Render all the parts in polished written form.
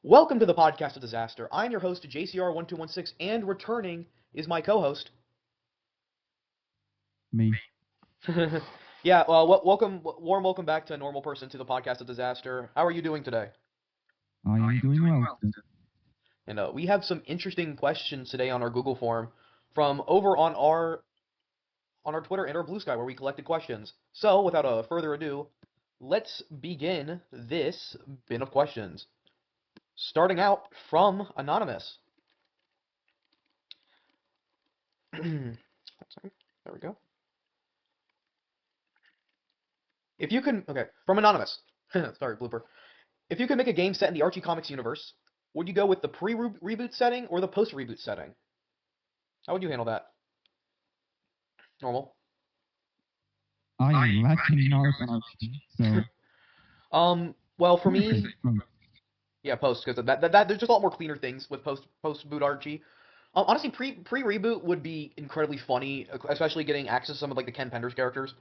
Welcome to the podcast of disaster. I'm your host, JCR1216, and returning is my co-host. Me. Yeah, warm welcome back to a normal person to the podcast of disaster. How are you doing today? I am doing well. And we have some interesting questions today on our Google form from over on our Twitter and our Bluesky where we collected questions. So, without further ado, let's begin this bin of questions. Starting out from Anonymous. There we go. If you can, okay, from Anonymous. Sorry, blooper. If you could make a game set in the Archie Comics universe, would you go with the pre-reboot setting or the post-reboot setting? How would you handle that? Normal. I am lacking knowledge on Archie, so Well, for I'm gonna say me, both. yeah, post, because that there's just a lot more cleaner things with post-boot Archie. Honestly, pre-reboot would be incredibly funny, especially getting access to some of like the Ken Penders characters.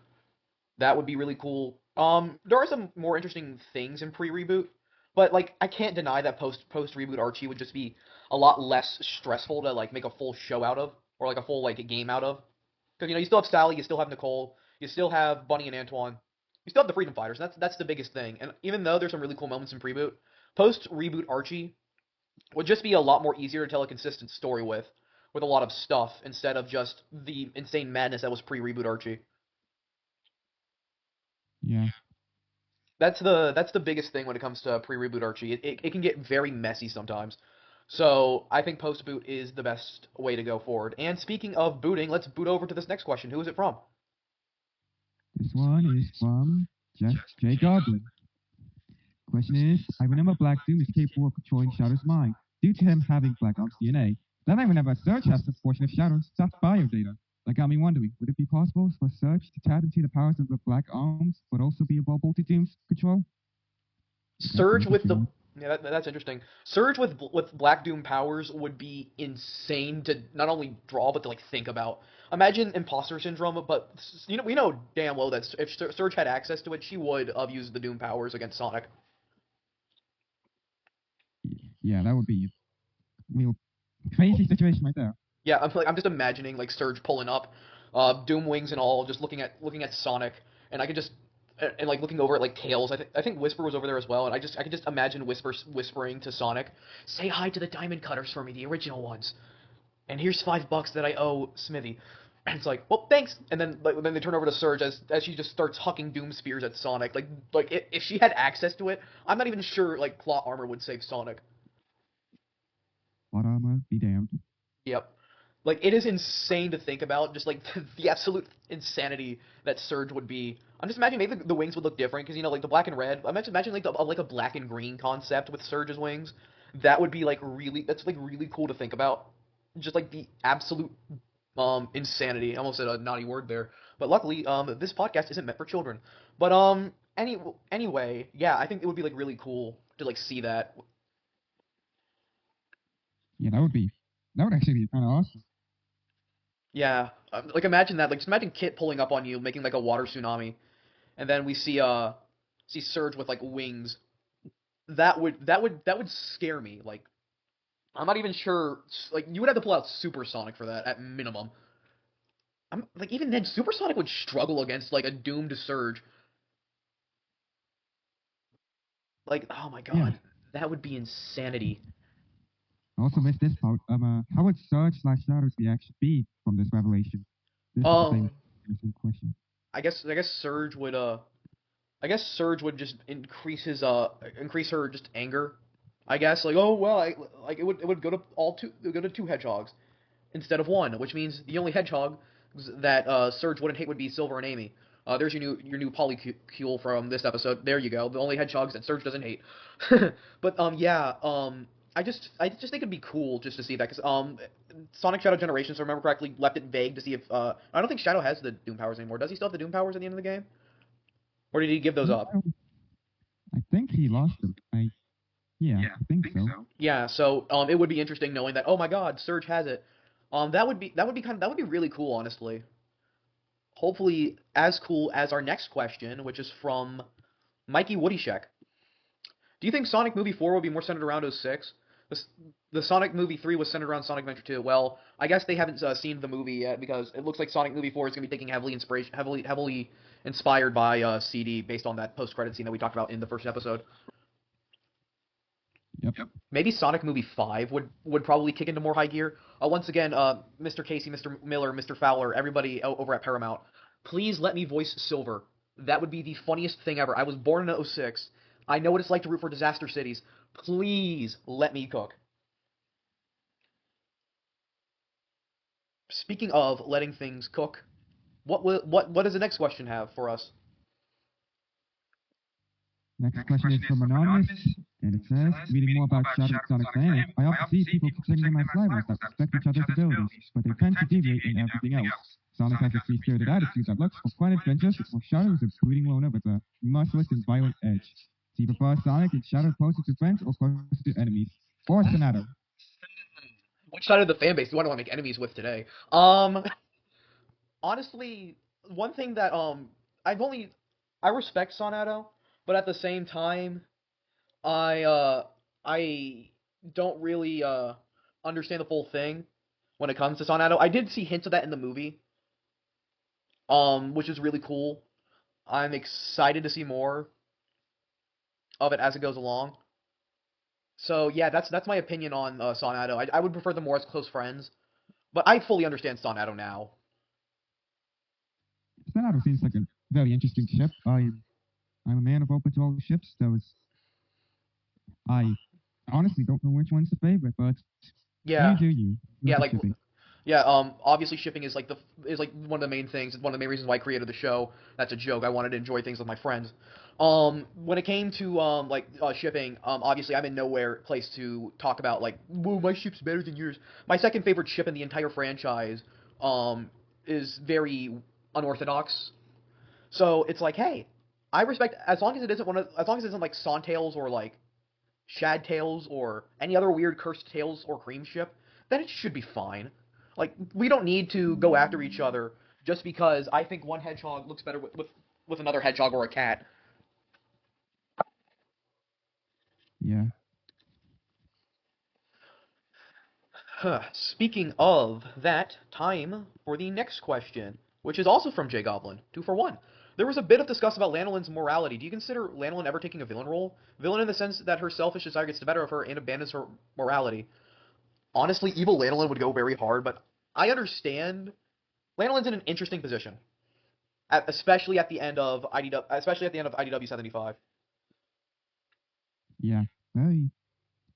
That would be really cool. There are some more interesting things in pre-reboot, but like I can't deny that post-reboot Archie would just be a lot less stressful to like make a full show out of, or like a full like game out of. Because you still have Sally, you still have Nicole, you still have Bunny and Antoine, you still have the Freedom Fighters. That's the biggest thing. And even though there's some really cool moments in pre-boot, post-reboot Archie would just be a lot more easier to tell a consistent story with a lot of stuff instead of just the insane madness that was pre-reboot Archie. Yeah, That's the biggest thing when it comes to pre-reboot Archie. It can get very messy sometimes. So I think post-boot is the best way to go forward. And speaking of booting, let's boot over to this next question. Who is it from? this one is from Jeff J. Godwin. Question is, I remember Black Doom is capable of controlling Shadow's mind due to him having Black Ops DNA. Then I remember Surge has some portion of Shadow's soft bio data. That got me wondering, would it be possible for Surge to tap into the powers of the Black Arms, but also be available to Doom's control? That's Surge with the interesting. yeah, that's interesting. Surge with Black Doom powers would be insane to not only draw but to like think about. Imagine imposter syndrome, but we know damn well that if Surge had access to it, she would have used the Doom powers against Sonic. Yeah, that would be a real crazy situation right there. Yeah, I'm just imagining like Surge pulling up, Doom wings and all, just looking at Sonic, and I could just and like looking over at like Tails. I think Whisper was over there as well, and I could just imagine Whisper whispering to Sonic, "Say hi to the Diamond Cutters for me, the original ones, and here's $5 that I owe Smithy." And it's like, well, thanks. And then they turn over to Surge as she just starts hucking Doom spears at Sonic. Like if she had access to it, I'm not even sure like plot armor would save Sonic. Plot armor, be damned. Yep. Like it is insane to think about, just like the absolute insanity that Surge would be. I'm just imagining maybe the wings would look different because like the black and red. I'm just imagining like a black and green concept with Surge's wings. That would be like that's like really cool to think about. Just like the absolute insanity. I almost said a naughty word there, but luckily this podcast isn't meant for children. But anyway, yeah, I think it would be like really cool to like see that. Yeah, that would actually be kind of awesome. Yeah, like imagine that. Like just imagine Kit pulling up on you, making like a water tsunami, and then we see Surge with like wings. That would scare me. Like I'm not even sure. Like you would have to pull out Supersonic for that at minimum. I'm like even then, Supersonic would struggle against like a doomed Surge. Like oh my Yeah. god, that would be insanity. I also missed this part. How would Surge slash Shadow's reaction be from this revelation? This is the same Um, interesting question. I guess Surge would I guess Surge would just increase her just anger. I guess like oh well like it would go to it would go to two hedgehogs instead of one, which means the only hedgehog that Surge wouldn't hate would be Silver and Amy. There's your new polycule from this episode. There you go. The only hedgehogs that Surge doesn't hate. But yeah, I just think it'd be cool just to see that because Sonic Shadow Generations, if I remember correctly, left it vague to see if I don't think Shadow has the Doom powers anymore. Does he still have the Doom powers at the end of the game, or did he give those Yeah, up? I think he lost them. Yeah, I think so. Yeah, so it would be interesting knowing that. Oh my God, Surge has it. That would be really cool, honestly. Hopefully, as cool as our next question, which is from Mikey Woodyshek. Do you think Sonic movie 4 will be more centered around '06? The, the Sonic movie 3 was centered around Sonic Adventure 2. Well, I guess they haven't seen the movie yet because it looks like Sonic movie 4 is going to be taking heavily inspired by CD based on that post-credit scene that we talked about in the first episode. Yep. Maybe Sonic movie 5 would probably kick into more high gear. Once again, Mr. Casey, Mr. Miller, Mr. Fowler, everybody over at Paramount, please let me voice Silver. That would be the funniest thing ever. I was born in '06. I know what it's like to root for disaster cities. Please let me cook. Speaking of letting things cook, what does the next question have for us? Next question is from Anonymous, and it says, reading more about Shadow Sonic Planet, I often see people considering them as rivals that respect each other's abilities, but they tend to deviate in everything else. Sonic has a free-spirited attitude that looks for fun adventures, while Shadow is a brooding loner with a merciless and violent edge. Do you prefer Sonic and Shadow closer to friends or closer to enemies? Or Sonato? Which side of the fan base do I want to make enemies with today? Honestly, one thing that I've only I respect Sonato, but at the same time, I don't really understand the full thing when it comes to Sonato. I did see hints of that in the movie, which is really cool. I'm excited to see more of it as it goes along. So yeah, that's my opinion on Sonato. I would prefer them more as close friends, but I fully understand Sonato now. Sonato seems like a very interesting ship. I'm a man of open to all ships, so I honestly don't know which one's the favorite, but Yeah, you do you. yeah, Love the like shipping. yeah. Obviously shipping is like one of the main things. It's one of the main reasons why I created the show. That's a joke. I wanted to enjoy things with my friends. When it came to shipping, obviously I'm in nowhere place to talk about like, whoa, my ship's better than yours. My second favorite ship in the entire franchise, is very unorthodox. So it's like, hey, I respect as long as it isn't like Sawtails or like Shad Tails or any other weird cursed tails or cream ship, then it should be fine. Like we don't need to go after each other just because I think one hedgehog looks better with another hedgehog or a cat. Yeah. Speaking of that, time for the next question, which is also from J Goblin. 2 for 1. There was a bit of discuss about Lanolin's morality. Do you consider Lanolin ever taking a villain role? Villain in the sense that her selfish desire gets the better of her and abandons her morality. Honestly, evil Lanolin would go very hard, but I understand. Lanolin's in an interesting position, especially at the end of IDW 75. Yeah. Very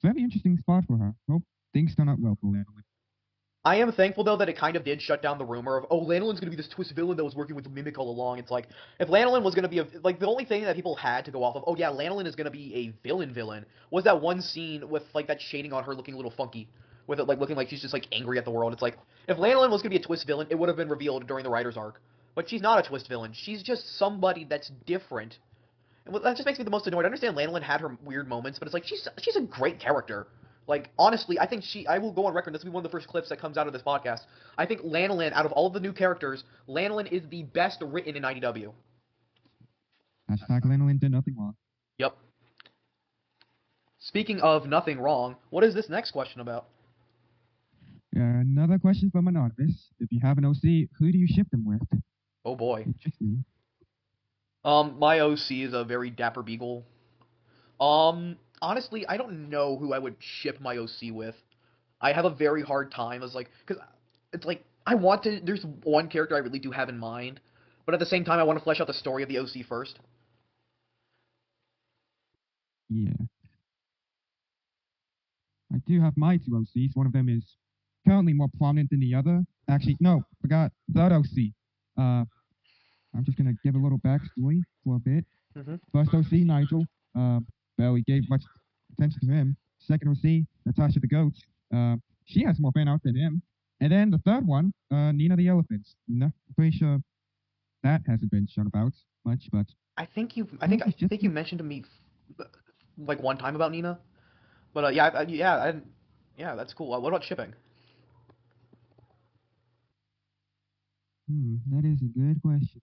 interesting spot for her. Hope things turn out well for Lanolin. I am thankful though that it kind of did shut down the rumor of, oh, Lanolin's gonna be this twist villain that was working with the Mimic all along. It's like if Lanolin was gonna be like the only thing that people had to go off of, oh yeah, Lanolin is gonna be a villain, was that one scene with like that shading on her looking a little funky, with it like looking like she's just like angry at the world. It's like if Lanolin was gonna be a twist villain, it would have been revealed during the writer's arc. But she's not a twist villain. She's just somebody that's different. And that just makes me the most annoyed. I understand Lanolin had her weird moments, but it's like she's a great character. Like honestly, I think I will go on record. This will be one of the first clips that comes out of this podcast. I think Lanolin, out of all of the new characters, Lanolin is the best written in IDW. Hashtag Lanolin did nothing wrong. Yep. Speaking of nothing wrong, what is this next question about? Another question from Anonymous. If you have an OC, who do you ship them with? Oh boy. Interesting. My OC is a very dapper beagle. Honestly, I don't know who I would ship my OC with. I have a very hard time as like, because it's like I want to. There's one character I really do have in mind, but at the same time, I want to flesh out the story of the OC first. Yeah. I do have my two OCs. One of them is currently more prominent than the other. Actually, no, forgot. Third OC. I'm just going to give a little backstory for a bit. Mm-hmm. First OC, Nigel. Barely gave much attention to him. Second OC, Natasha the Goat. She has more fan out than him. And then the third one, Nina the Elephant. No, I'm pretty sure that hasn't been shown about much, but I think you mentioned to me like one time about Nina, but yeah, that's cool. What about shipping? that is a good question.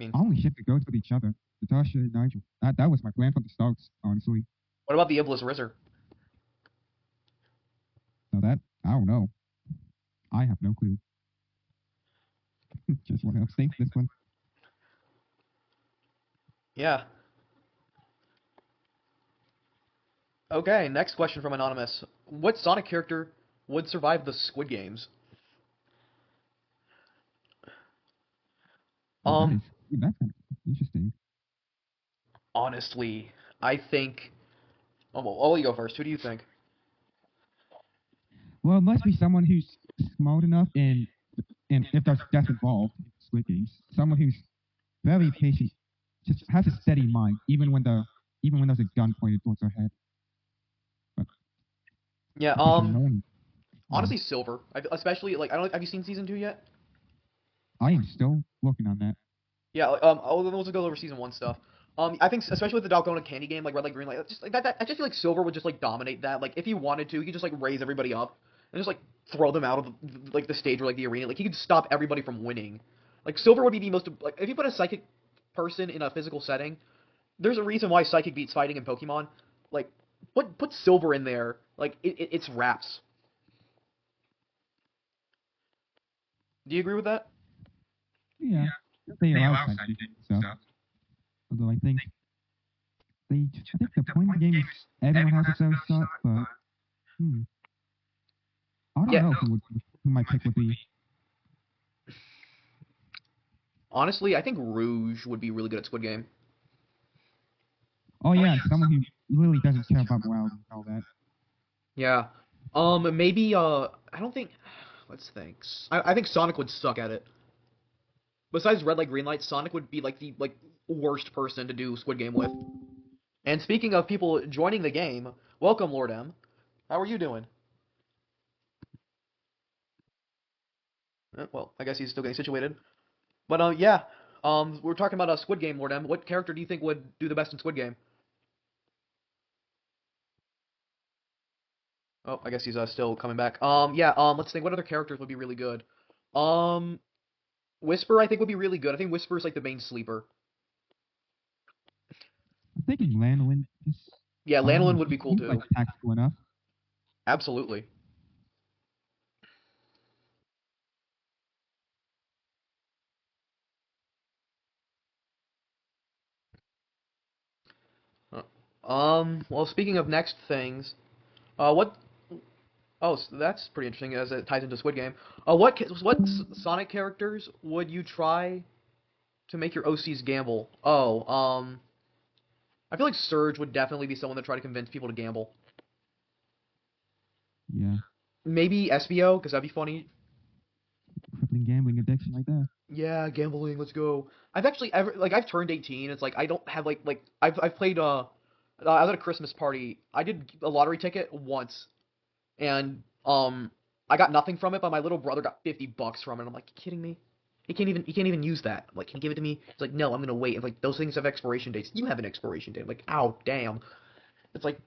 I mean, I only ship the goats with each other. Natasha and Nigel. That was my plan from the start, honestly. What about the Iblis Rizzer? Now that, I don't know. I have no clue. Just want to abstain this one. Yeah. Okay, next question from Anonymous. What Sonic character would survive the Squid Games? Well, Um, that's kind of interesting. honestly, I think. Oh, well, I'll let you go first. Who do you think? Well, it must be someone who's smart enough and if there's death involved in Squid Games, someone who's very patient, just has a steady mind, even when there's a gun pointed towards their head. But Yeah. I think annoying. Yeah. Honestly, Silver. Especially like I don't. Have you seen season 2 yet? I am still working on that. Yeah. We'll just go over season 1 stuff. I think especially with the Dalgona Candy game, like Red Light, Green Light, just like that. I just feel like Silver would just like dominate that. Like if he wanted to, he could just like raise everybody up and just like throw them out of like the stage or like the arena. Like he could stop everybody from winning. Like Silver would be the most like if you put a psychic person in a physical setting, there's a reason why psychic beats fighting in Pokemon. Like put Silver in there. Like it's raps. Do you agree with that? Yeah, they allow scientific stuff. Although I think the point of the game is everyone has its own shot, but I don't Yeah. know who my pick would be. Honestly, I think Rouge would be really good at Squid Game. Oh yeah, someone who really doesn't care about morality and all that. Yeah. Maybe I don't think. Let's think. I think Sonic would suck at it. Besides Red Light, Green Light, Sonic would be like the like worst person to do Squid Game with. And speaking of people joining the game, welcome LordM. How are you doing? Well, I guess he's still getting situated. But yeah. We're talking about a Squid Game, LordM. What character do you think would do the best in Squid Game? Oh, I guess he's still coming back. Yeah. Let's think. What other characters would be really good? Um, Whisper, I think would be really good. I think Whisper is like the main sleeper. I'm thinking Lanolin. Yeah, Lanolin would be cool Seems like too. tactical enough. Absolutely. Well, speaking of next things, what? Oh, so that's pretty interesting as it ties into Squid Game. What Sonic characters would you try to make your OCs gamble? Oh, I feel like Surge would definitely be someone that try to convince people to gamble. Yeah, Maybe SBO, because that'd be funny. crippling gambling addiction like that. Yeah, gambling, let's go. I've actually ever like I've turned 18. It's like I don't have like I've played I was at a Christmas party. I did a lottery ticket once and I got nothing from it, but my little brother got $50 from it. I'm like, you kidding me? He can't even use that. I'm like, can you give it to me? He's like, no, I'm gonna wait. And like those things have expiration dates. You have an expiration date. I'm like, ow, damn. It's like,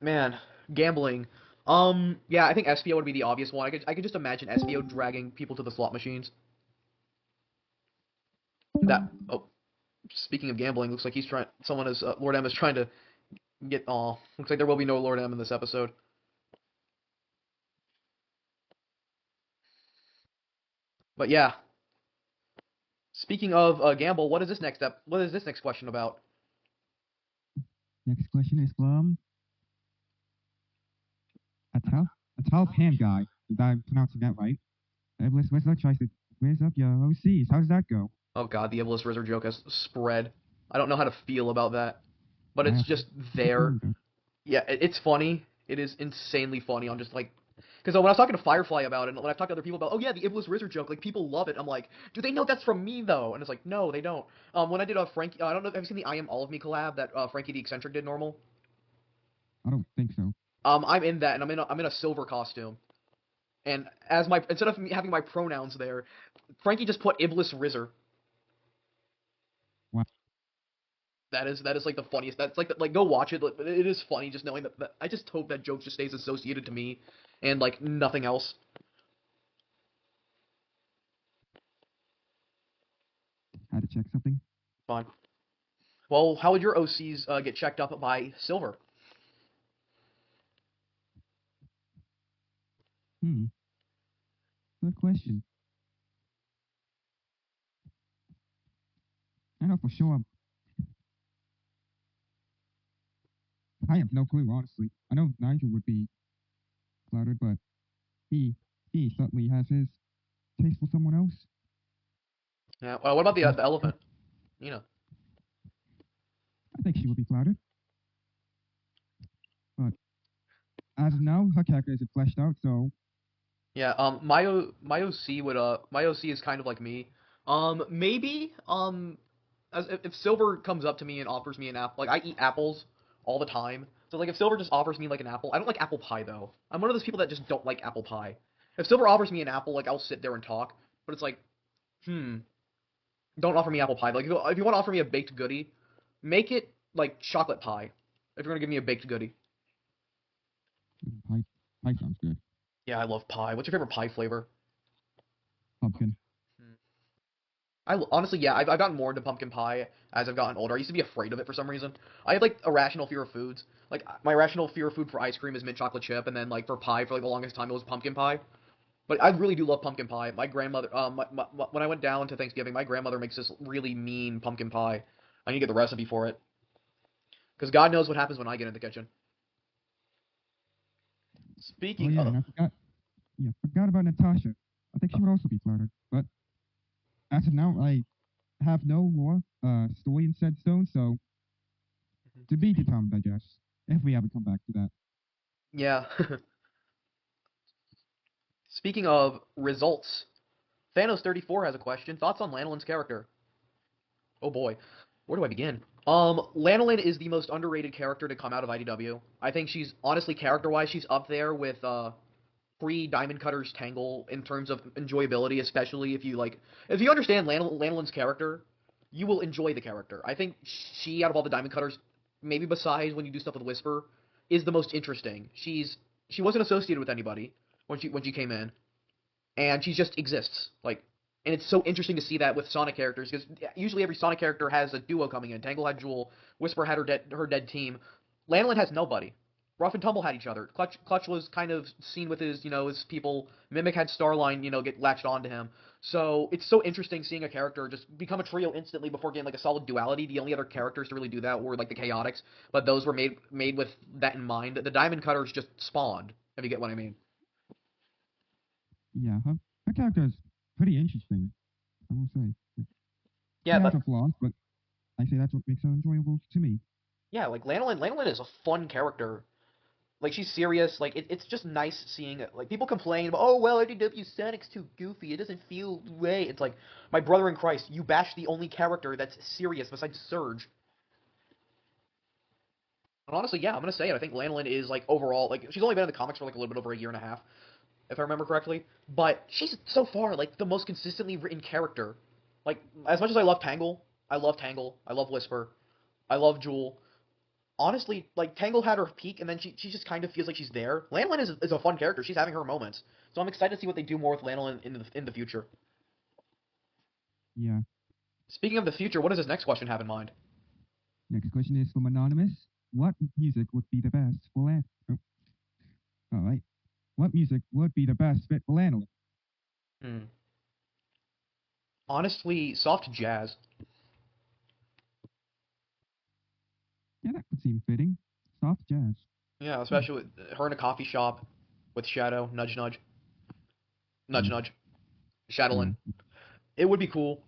man, gambling. Yeah, I think SPO would be the obvious one. I could just imagine SPO dragging people to the slot machines. That oh, speaking of gambling, looks like he's trying. Someone is Lord M is trying to get. Oh, looks like there will be no Lord M in this episode. But yeah, speaking of gamble, what is this next step? What is this next question about? Next question is from a tall pan guy. Is I'm pronouncing that right? Let's try to raise up your OCs. How does that go? Oh God, the Iblis Rizzer joke has spread. I don't know how to feel about that, but I it's have just to there. further. Yeah, it's funny. It is insanely funny. I'm just like, because when I was talking to Firefly about it, and when I've talked to other people about, oh yeah, the Iblis Rizzer joke, like people love it. I'm like, do they know that's from me though? And it's like, no, they don't. When I did a Frankie, I don't know, have you seen the I Am All of Me collab that Frankie the Eccentric did normal? I don't think so. I'm in that, and I'm in a silver costume. And as my instead of me having my pronouns there, Frankie just put Iblis Rizzer. Wow. That is like the funniest. That's like go watch it. It is funny just knowing that. I just hope that joke just stays associated to me, and like nothing else. Had to check something. Fine. Well, how would your OCs get checked up by Silver? Hmm. Good question. I know for sure. I have no clue, honestly. I know Nigel would be flattered, but he he certainly has his taste for someone else. Yeah. What about So the elephant? You know. I think she would be flattered. But as of now, her character isn't fleshed out, so Yeah. My OC would my OC is kind of like me. Maybe as if Silver comes up to me and offers me an apple, like I eat apples all the time. So like if Silver just offers me like an apple, I don't like apple pie though. I'm one of those people that just don't like apple pie. If Silver offers me an apple, like I'll sit there and talk. But it's like, hmm, don't offer me apple pie. Like if you want to offer me a baked goodie, make it like chocolate pie. If you're gonna give me a baked goodie. pie pie sounds good. Yeah, I love pie. What's your favorite pie flavor? Pumpkin. Hmm. Honestly, yeah, I've gotten more into pumpkin pie as I've gotten older. I used to be afraid of it for some reason. I have like irrational fear of foods. Like my irrational fear of food for ice cream is mint chocolate chip, and then like for pie for like the longest time it was pumpkin pie. But I really do love pumpkin pie. My grandmother, when I went down to Thanksgiving, my grandmother makes this really mean pumpkin pie. I need to get the recipe for it because God knows what happens when I get in the kitchen. Oh Speaking yeah, of, and I forgot about Natasha. I think she would also be flattered. But as of now, I have no more story in said stone, so to be determined, I guess. If we ever come back to that. yeah. Speaking of results, Thanos34 has a question. Thoughts on Lanolin's character? Oh boy, where do I begin? Lanolin is the most underrated character to come out of IDW. I think she's honestly character-wise, she's up there with pre-Diamond Cutter's Tangle in terms of enjoyability, especially if you understand Lanolin's character, you will enjoy the character. I think she, out of all the Diamond Cutters, maybe besides when you do stuff with Whisper, is the most interesting. She wasn't associated with anybody when she came in, and she just exists. And it's so interesting to see that with Sonic characters because usually every Sonic character has a duo coming in. Tangle had Jewel, Whisper had her dead team. Lanolin has nobody. Rough and Tumble had each other. Clutch was kind of seen with his people. Mimic had Starline, get latched onto him. So it's so interesting seeing a character just become a trio instantly before getting like a solid duality. The only other characters to really do that were like the Chaotix, but those were made with that in mind. The Diamond Cutters just spawned, if you get what I mean. Yeah, her character is pretty interesting, I will say. She Yeah, has but her flaws, but I say that's what makes her enjoyable to me. yeah, like Lanolin is a fun character. Like she's serious. Like it's just nice seeing it. Like people complain about, oh well, IDW Sonic's too goofy. It doesn't feel right. It's like my brother in Christ. You bash the only character that's serious besides Surge. And honestly, yeah, I'm gonna say it. I think Lanolin is like overall like she's only been in the comics for like a little bit over a year and a half, if I remember correctly. But she's so far like the most consistently written character. Like as much as I love Tangle, I love Tangle. I love Whisper. I love Jewel. Honestly, like Tangle had her peak, and then she just kind of feels like she's there. Lanolin is a fun character. She's having her moments, so I'm excited to see what they do more with Lanolin in the future. Yeah. Speaking of the future, what does this next question have in mind? Next question is from Anonymous. What music would be the best for Lan? Oh, all right. What music would be the best fit for Lanolin? Hmm. Honestly, soft jazz. Yeah, that would seem fitting. Soft jazz. Yeah, Hmm. especially with her in a coffee shop with Shadow. Nudge, nudge, nudge, Mm, nudge. yeah. Shadowlin. It would be cool.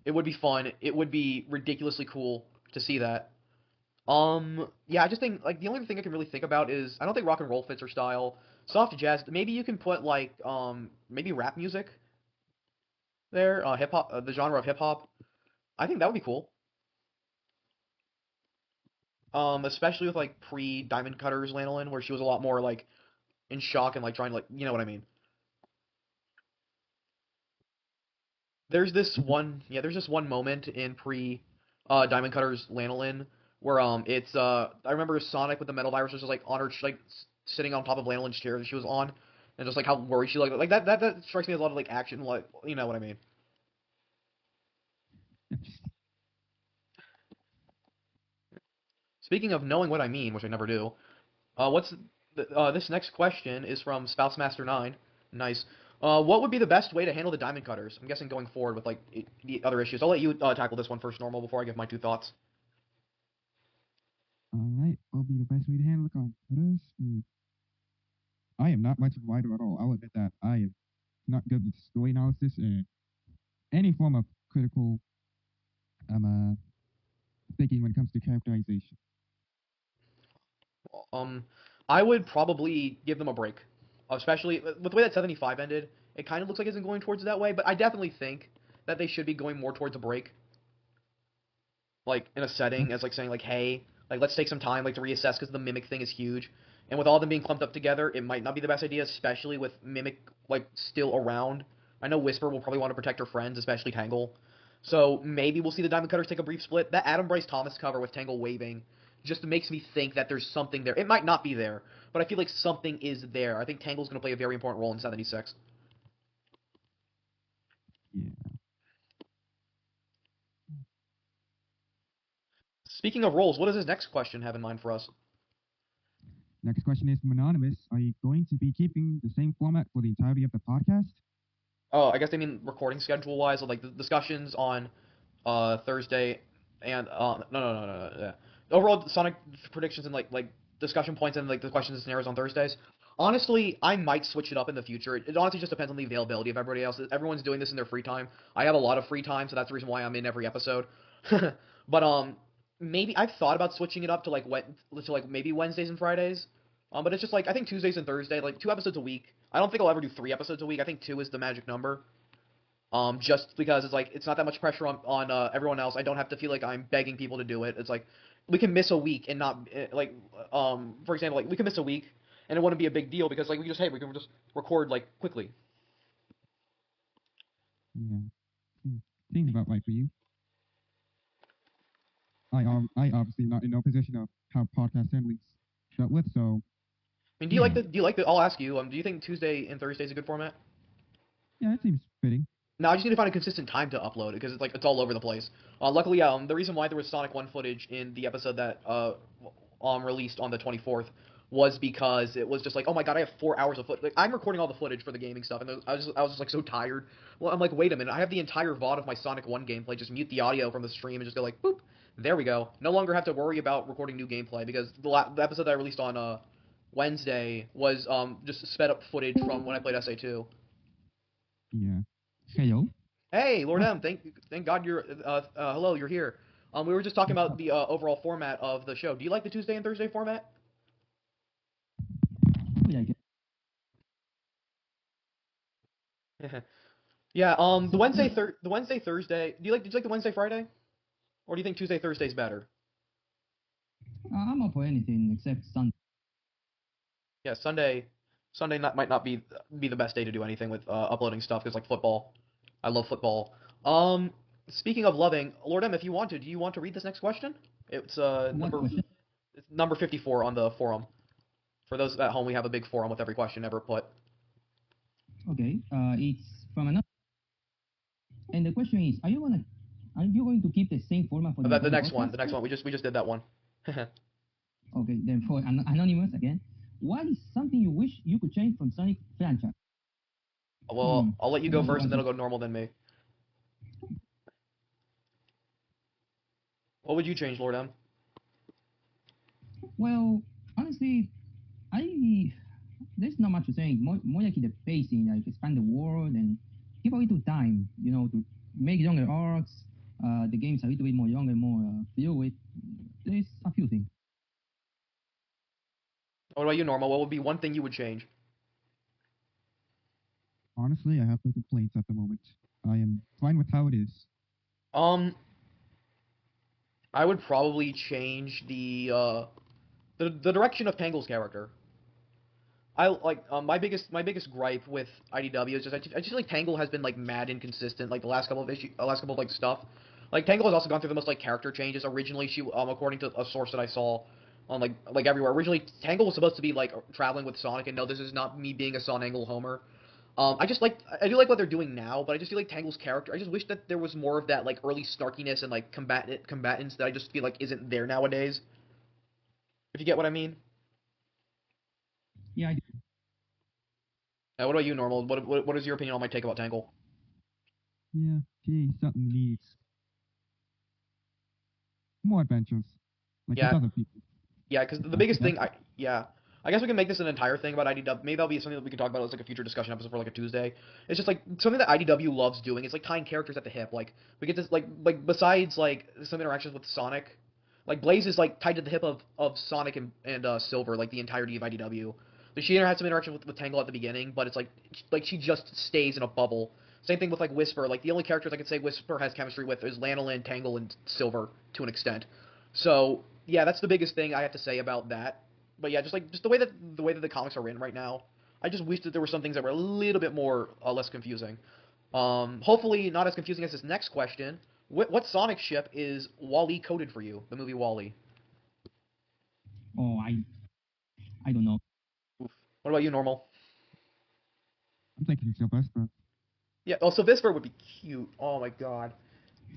It would be fun. It would be ridiculously cool to see that. Yeah, I just think like the only thing I can really think about is I don't think rock and roll fits her style. Soft jazz, maybe you can put like maybe rap music there, hip hop, the genre of hip hop. I think that would be cool. Especially with like pre Diamond Cutters Lanolin, where she was a lot more like in shock and like trying to like you know what I mean. There's this one moment in pre Diamond Cutters Lanolin where it's I remember Sonic with the metal virus was just like on her sitting on top of Lanolin's chair that she was on, and just like how worried she like that strikes me as a lot of like action like you know what I mean. Speaking of knowing what I mean, which I never do, this next question is from Spouse Master 9. Nice. What would be the best way to handle the diamond cutters? I'm guessing going forward with like the other issues. I'll let you tackle this one first, normal, before I give my two thoughts. Alright, what will be the best way to handle the conflict? I am not much of a writer at all. I'll admit that. I am not good with story analysis and any form of critical thinking when it comes to characterization. Um, I would probably give them a break, especially with the way that 75 ended. It kind of looks like it's going towards that way, but I definitely think that they should be going more towards a break, like in a setting as like saying like, hey, like let's take some time like to reassess because the mimic thing is huge, and with all of them being clumped up together, it might not be the best idea, especially with mimic like still around. I know Whisper will probably want to protect her friends, especially Tangle. So maybe we'll see the Diamond Cutters take a brief split. That Adam Bryce Thomas cover with Tangle waving just makes me think that there's something there. It might not be there, but I feel like something is there. I think Tangle's going to play a very important role in 76. Yeah. Speaking of roles, what does this next question have in mind for us? Next question is from Anonymous. Are you going to be keeping the same format for the entirety of the podcast? Oh, I guess they mean recording schedule wise, like the discussions on Thursday and no. Yeah. Overall Sonic predictions and like discussion points and like the questions and scenarios on Thursdays. Honestly, I might switch it up in the future. It honestly just depends on the availability of everybody else. Everyone's doing this in their free time. I have a lot of free time, so that's the reason why I'm in every episode. But maybe I've thought about switching it up to like maybe Wednesdays and Fridays. But it's just like I think Tuesdays and Thursdays, like 2 episodes a week. I don't think I'll ever do 3 episodes a week. I think two is the magic number. Just because it's like it's not that much pressure on everyone else. I don't have to feel like I'm begging people to do it. It's like we can miss a week and not like for example like we can miss a week and it wouldn't be a big deal because like we can just record like quickly. Yeah. Seems about right for you. I obviously not in no position of how podcast families dealt with, so I mean, yeah. do you like the? I'll ask you. Do you think Tuesday and Thursday is a good format? Yeah, it seems fitting. No, I just need to find a consistent time to upload it because it's like it's all over the place. Luckily, the reason why there was Sonic 1 footage in the episode that released on the 24th was because it was just like, oh my god, I have 4 hours of footage. Like, I'm recording all the footage for the gaming stuff, and I was just like so tired. Well, I'm like, wait a minute, I have the entire VOD of my Sonic 1 gameplay. Just mute the audio from the stream and just go like, boop. There we go. No longer have to worry about recording new gameplay because the episode that I released on Wednesday was just sped up footage from when I played SA2. Yeah. Hello. Hey, Lord Oh, M, thank God you're hello, you're here. We were just talking about the overall format of the show. Do you like the Tuesday and Thursday format? yeah, Yeah. The Wednesday Thursday. Did you like the Wednesday Friday, or do you think Tuesday Thursday's better? I'm up for anything except Sunday. Yeah, Sunday might not be the best day to do anything with uploading stuff because like football. I love football. Speaking of loving, Lord M, if you want to, do you want to read this next question? It's What question? it's number 54 on the forum. For those at home, we have a big forum with every question ever put. Okay, it's from another. And the question is, are you going to keep the same format for the The entire next one, podcast? the next one. We just did that one. Okay, then for Anonymous again, what is something you wish you could change from Sonic franchise? Well, I'll let you go Who first, and then wants I'll go normal, then me. What would you change, Lord M? Well, honestly, there's not much to say. More like the pacing, like expand the world and give a little time, to make younger arcs. The game's a little bit more younger, more fluid. There's a few things. What about you, normal? What would be one thing you would change? honestly, I have no complaints at the moment. I am fine with how it is. Um, I would probably change the direction of Tangle's character. I like my biggest gripe with IDW is just I just feel like Tangle has been like mad inconsistent like the last couple of like stuff. Like Tangle has also gone through the most like character changes. Originally, she according to a source that I saw on like everywhere. Originally, Tangle was supposed to be like traveling with Sonic, and no, this is not me being a Son-Angle homer. I do like what they're doing now, but I just feel like Tangle's character. I just wish that there was more of that like early snarkiness and like combatants that I just feel like isn't there nowadays. If you get what I mean. Yeah, What about you, Normal? What is your opinion on my take about Tangle? Yeah, he certainly needs more adventures, like with Yeah, other people. yeah, because the Like biggest that. thing, I guess we can make this an entire thing about IDW. Maybe that'll be something that we can talk about as like a future discussion episode for like a Tuesday. It's just like something that IDW loves doing. It's like tying characters at the hip. Like we get this like besides like some interactions with Sonic, like Blaze is like tied to the hip of Sonic and Silver like the entirety of IDW. But she has some interaction with Tangle at the beginning, but it's like she just stays in a bubble. Same thing with like Whisper. Like the only characters I could say Whisper has chemistry with is Lanolin, Tangle, and Silver to an extent. So yeah, that's the biggest thing I have to say about that. But yeah, just the way that the comics are written right now, I just wish that there were some things that were a little bit more less confusing. Hopefully not as confusing as this next question. What Sonic ship is Wally coded for you? The movie Wally. oh, I don't know. Oof. What about you, Normal? I'm thinking Sylvester. Yeah. Oh, Sylvester would be cute. Oh my God.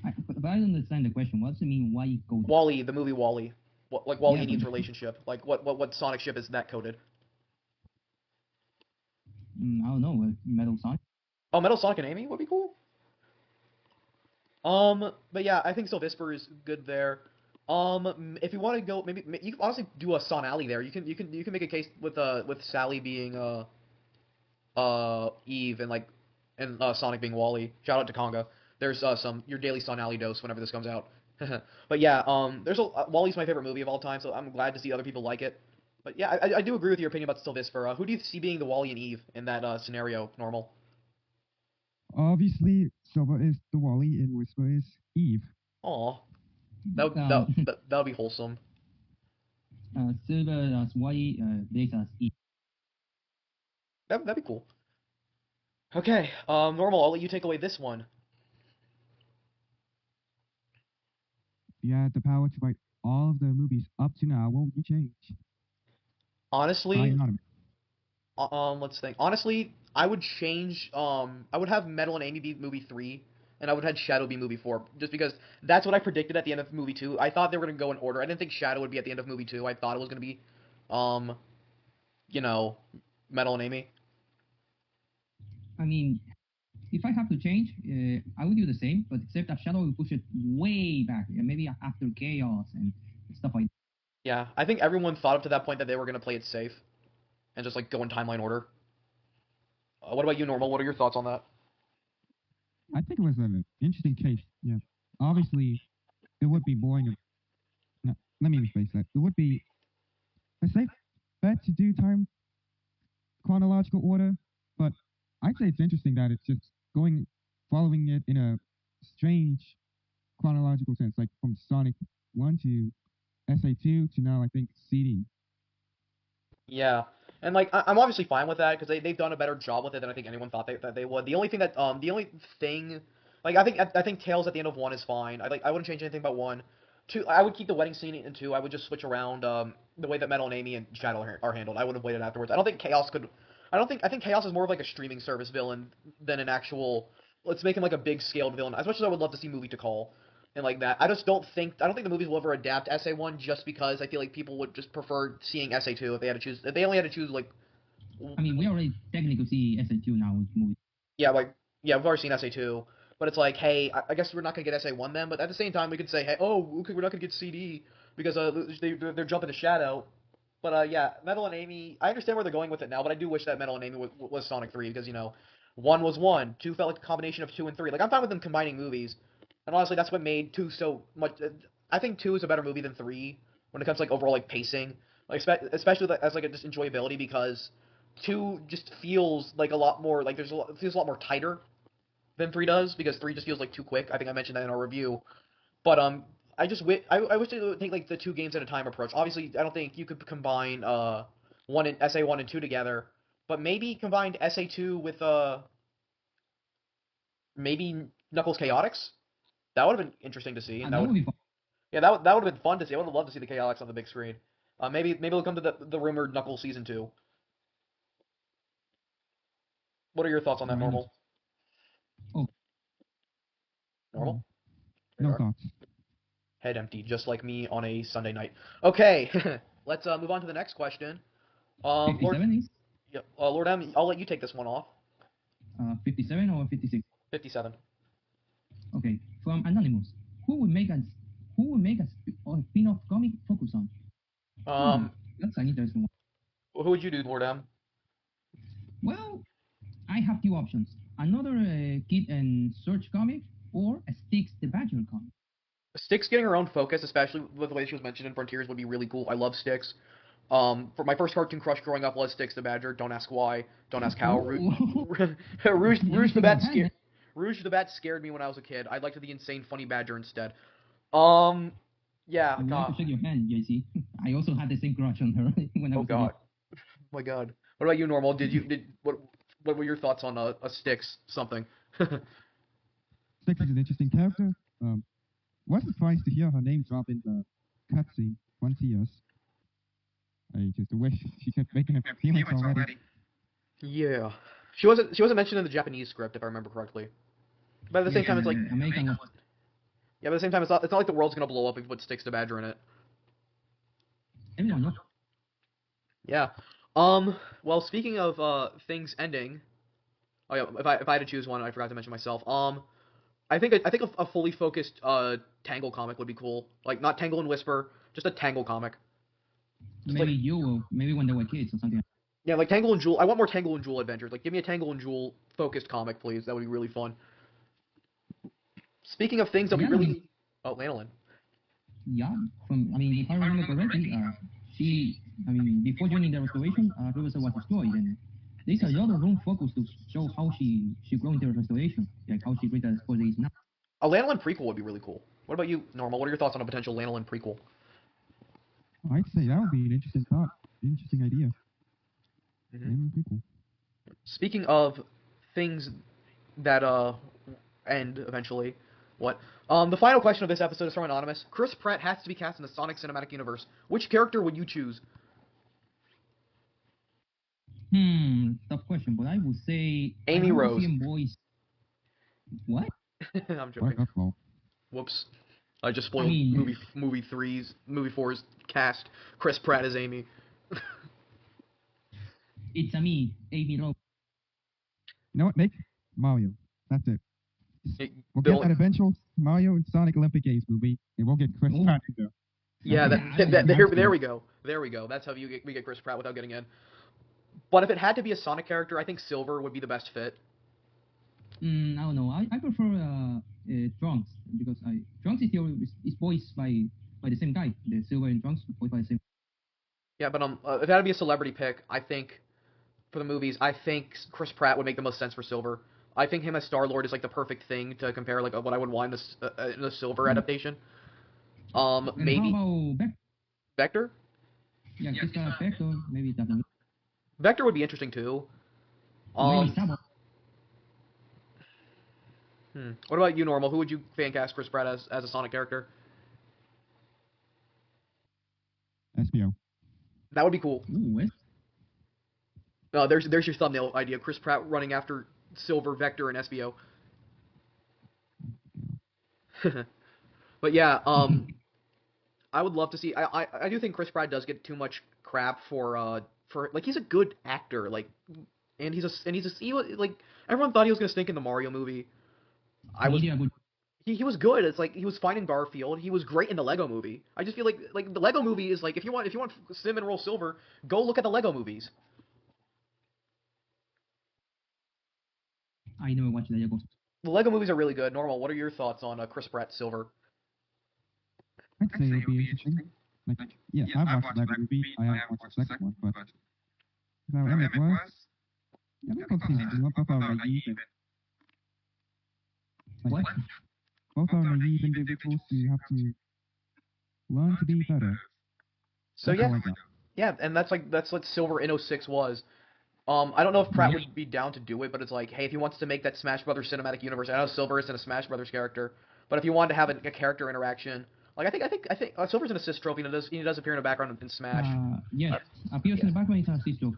But I don't understand the question. What does it mean? Why go? Wally, the movie Wally. Like Wally Yeah, and but Eve's relationship. Like what Sonic ship is that coded? I don't know. Metal Sonic. Oh, Metal Sonic and Amy would be cool. But yeah, I think Sylvester is good there. If you want to go, maybe you can honestly do a Son Alley there. You can make a case with Sally being Eve and Sonic being Wally. Shout out to Conga. There's some your daily Son Alley dose whenever this comes out. But yeah, Wally's my favorite movie of all time, so I'm glad to see other people like it. But yeah, I do agree with your opinion about Sylvester. Who do you see being the Wally and Eve in that scenario? Normal. Obviously, Silver is the Wally and Whisper is Eve. Aw, that would Um, that would be wholesome. Silver as Y, Blaze as E. That'd be cool. Okay, normal. I'll let you take away this one. If you had the power to write all of the movies up to now, what would you change? Honestly, Anonymous. let's think. Honestly, I would change. I would have Metal and Amy be movie 3, and I would have Shadow be movie 4, just because that's what I predicted at the end of movie 2. I thought they were gonna go in order. I didn't think Shadow would be at the end of movie 2. I thought it was gonna be, um, you know, Metal and Amy. I mean, if I have to change, I would do the same, but except that Shadow will push it way back, maybe after Chaos and stuff like that. Yeah, I think everyone thought up to that point that they were gonna play it safe and just like go in timeline order. What about you, normal? What are your thoughts on that? I think it was an interesting case. Yeah. Obviously, it would be boring. No, let me rephrase that. It would be a safe bet to do time chronological order, but I'd say it's interesting that it's just following it in a strange chronological sense, like from Sonic 1 to SA2 to now, I think, CD. Yeah, and like I'm obviously fine with that because they've done a better job with it than I think anyone thought that they would. The only thing, like I think Tails at the end of 1 is fine. I wouldn't change anything about 1. 2, I would keep the wedding scene in 2. I would just switch around the way that Metal and Amy and Shadow are handled. I would have waited afterwards. I don't think Chaos could. I think Chaos is more of like a streaming service villain than an actual. Let's make him like a big scaled villain. As much as I would love to see movie to call and like that. I don't think the movies will ever adapt SA1 just because I feel like people would just prefer seeing SA2 if they had to choose. If they only had to choose like I mean, we already technically see SA2 now with movies. yeah, yeah, we've already seen SA2, but it's like, hey, I guess we're not gonna get SA1 then, but at the same time we could say, hey, oh, okay, we're not gonna get CD because they're jumping to Shadow. But yeah, Metal and Amy, I understand where they're going with it now, but I do wish that Metal and Amy was Sonic 3 because 1 was 1, 2 felt like a combination of 2 and 3. Like I'm fine with them combining movies, and honestly, that's what made 2 so much. I think 2 is a better movie than 3 when it comes to like overall like pacing, like especially as like just enjoyability because 2 just feels like a lot more like it feels a lot more tighter than 3 does because 3 just feels like too quick. I think I mentioned that in our review. But I wish they would take like the 2 games at a time approach. Obviously, I don't think you could combine one and SA1 and 2 together, but maybe combine SA2 with maybe Knuckles Chaotix. That would have been interesting to see, and That would be fun. yeah, that would have been fun to see. I would have loved to see the Chaotix on the big screen. Maybe it'll come to the rumored Knuckles season 2. What are your thoughts on that, Why not? normal? Oh, Mm, Normal? There you no are. thoughts. Head empty, just like me on a Sunday night. Okay. let's move on to the next question. Lord, 57 is Lord M, I'll let you take this one off. 57 or 56? 57. Okay, from Anonymous. Who would make a spin-off comic focus on? That's an interesting one. Who would you do, Lord M? Well, I have two options. Another Kid and Search comic or a Styx the Badger comic. Styx getting her own focus, especially with the way she was mentioned in Frontiers, would be really cool. I love Styx. For my first cartoon crush growing up was Styx the Badger. Don't ask why. Don't ask how. Rouge the Bat scared me when I was a kid. I'd like to be the insane funny Badger instead. Yeah. I would like to shake your hand, JC. I also had the same crush on her when I was a kid. Oh my god. What about you, Normal? What were your thoughts on a Styx something? Styx is an interesting character. Was surprised to hear her name drop in the cutscene. Frontiers. I just wish she kept making appearance already. Yeah. She wasn't mentioned in the Japanese script, if I remember correctly. But at the same time, it's like American. yeah. But at the same time, it's not like the world's gonna blow up if you put Styx the Badger in it. Everyone knows. Yeah. Well, speaking of things ending, oh yeah, if I had to choose one, I forgot to mention myself. I think a fully focused Tangle comic would be cool. Like not Tangle and Whisper, just a Tangle comic. Just maybe maybe when they were kids or something. Yeah, like Tangle and Jewel. I want more Tangle and Jewel adventures. Like, give me a Tangle and Jewel focused comic, please. That would be really fun. Speaking of things that we really... Oh, Lanolin. Yeah, if I remember correctly, before joining the restoration, Riverset was destroyed, and there's a lot of room focus to show how she grew into the restoration, like how she reached the spot that is now. A Lanolin prequel would be really cool. What about you, Normal? What are your thoughts on a potential Lanolin prequel? I'd say that would be an interesting thought, an interesting idea. People. Speaking of things that end eventually, what? The final question of this episode is from Anonymous. Chris Pratt has to be cast in the Sonic Cinematic Universe. Which character would you choose? Tough question, but I would say Amy Rose. Boys. What? I'm joking. Whoops. I just spoiled movie 4's cast. Chris Pratt as Amy. It's me, Amy Rose. You know what? Make Mario. That's it. We'll Bill, get that eventual Mario and Sonic Olympic Games movie, and we'll get Chris Pratt in there. Yeah, there we go. There we go. That's how we get Chris Pratt without getting in. But if it had to be a Sonic character, I think Silver would be the best fit. I don't know. I prefer Trunks because Trunks is voiced by the same guy. The Silver and Trunks voiced by the same. Yeah, but if it had to be a celebrity pick, I think for the movies, I think Chris Pratt would make the most sense for Silver. I think him as Star-Lord is like the perfect thing to compare like what I would want in a Silver adaptation. Maybe. How about Vector? Yeah, just Vector. Maybe that. Vector would be interesting too. Maybe Sabo. What about you, Normal? Who would you fan cast Chris Pratt as a Sonic character? SBO. That would be cool. Ooh, there's your thumbnail idea. Chris Pratt running after Silver, Vector, and SBO. But yeah, I would love to see. I do think Chris Pratt does get too much crap for like he's a good actor, like, and he everyone thought he was gonna stink in the Mario movie. He was good. It's like he was fine in Garfield. He was great in the Lego movie. I just feel like the Lego movie is like if you want Cinnamon Roll Silver, go look at the Lego movies. I never watched the Lego. The Lego movies are really good. Normal. What are your thoughts on Chris Pratt Silver? I'd say it would be interesting. Like, yeah, I've watched the Lego movie. I haven't watched the second one, but however it was, yeah, both are naive and like, both are naive individuals who have to learn to be better. So yeah, and that's what Silver in 06 was. I don't know if Pratt would be down to do it, but it's like, hey, if he wants to make that Smash Brothers cinematic universe, I know Silver isn't a Smash Brothers character, but if you wanted to have a character interaction, like I think Silver's an assist trophy, and he does appear in the background in Smash. Yes, appears in the background is an assist trophy.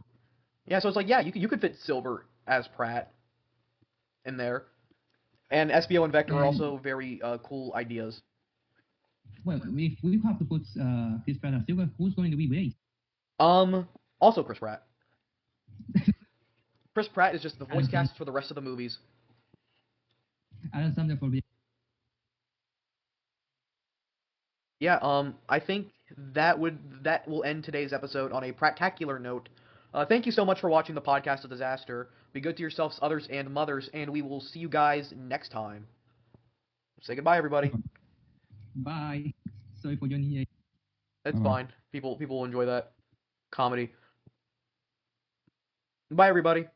Yeah, so it's like, yeah, you could fit Silver as Pratt in there, and SBO and Vector are also very cool ideas. Well, if we have to put Chris Pratt as Joker, who's going to be Blaze? Also Chris Pratt. Chris Pratt is just the voice Adam cast for the rest of the movies. Adam Sandler for Yeah, I think that will end today's episode on a practacular note. Thank you so much for watching the podcast of Disaster. Be good to yourselves, others, and mothers, and we will see you guys next time. Say goodbye, everybody. Bye. Sorry for joining late. It's Bye-bye. fine. People will enjoy that comedy. Bye, everybody.